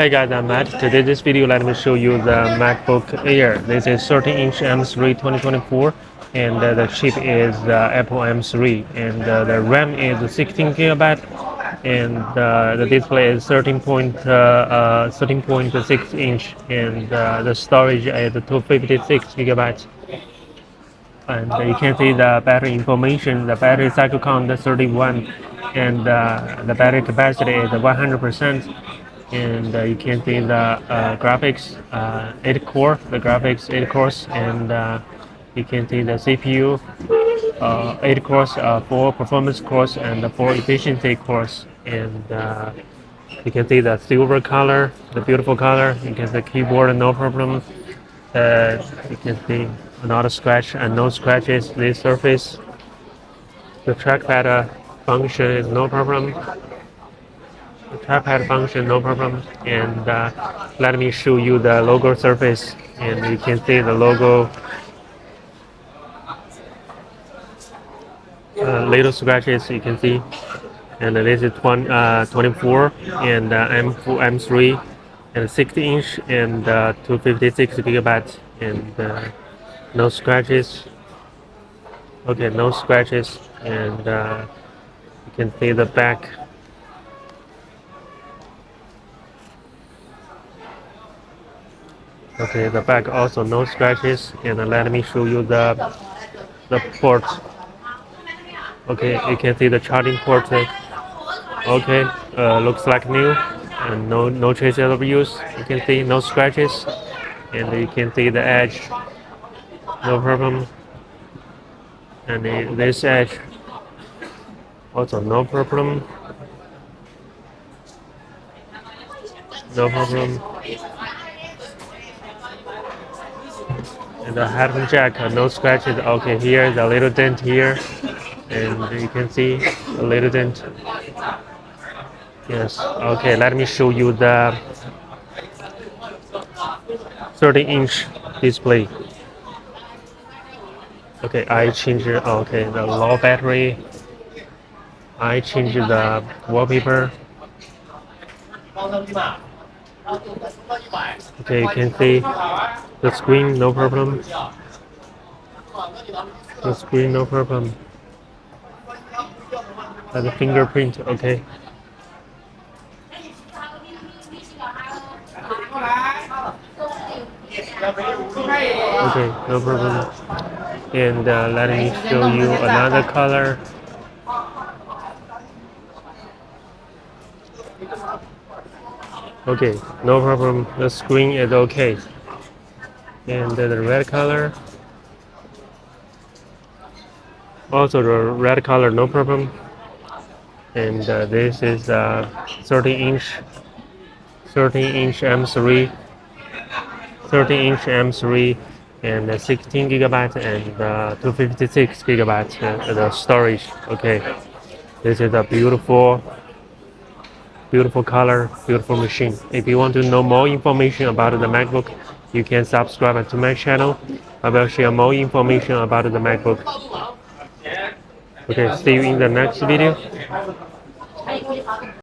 Hey guys, I'm Matt. Today this video let me show you the MacBook Air. This is 13-inch M3 2024 and the chip is Apple M3 and the RAM is 16 gigabyte and the display is 13.6 inch and the storage is 256 gigabytes. And you can see the battery information. The battery cycle count is 31 and the battery capacity is 100%. And you can see the graphics 8 core, the graphics 8 cores, and you can see the CPU 8 cores, 4 performance cores, and 4 efficiency cores. And you can see the silver color, the beautiful color. You can see keyboard, no problem. You can see not a scratch and no scratches. This surface, the trackpad function is no problem. The trackpad function no problem. And let me show you the logo surface, and you can see the logo. Little scratches you can see, and this is 24 and M3 and 60-inch and 256 gigabytes and no scratches. Okay, no scratches, and you can see the back. Okay, the back also no scratches, and let me show you the port. Okay, you can see the charging port. Okay, looks like new, and no traces of use. You can see no scratches, and you can see the edge, no problem. And this edge also no problem, no problem. And the headphone jack, no scratches. Okay, here the little dent here, and you can see a little dent. Yes. Okay, let me show you the 30-inch display. Okay, I changed okay the low battery. I changed the wallpaper. Okay, you can see the screen, no problem. The screen, no problem. And the fingerprint, okay. Okay, no problem. And let me show you another color. Okay, no problem. The screen is okay. And the red color. Also the red color, no problem. And this is 30-inch M3, 30-inch M3, and 16 gigabytes and 256 gigabytes the storage. Okay, this is a beautiful color, beautiful machine. If you want to know more information about the MacBook, you can subscribe to my channel. I will share more information about the MacBook. Okay, see you in the next video.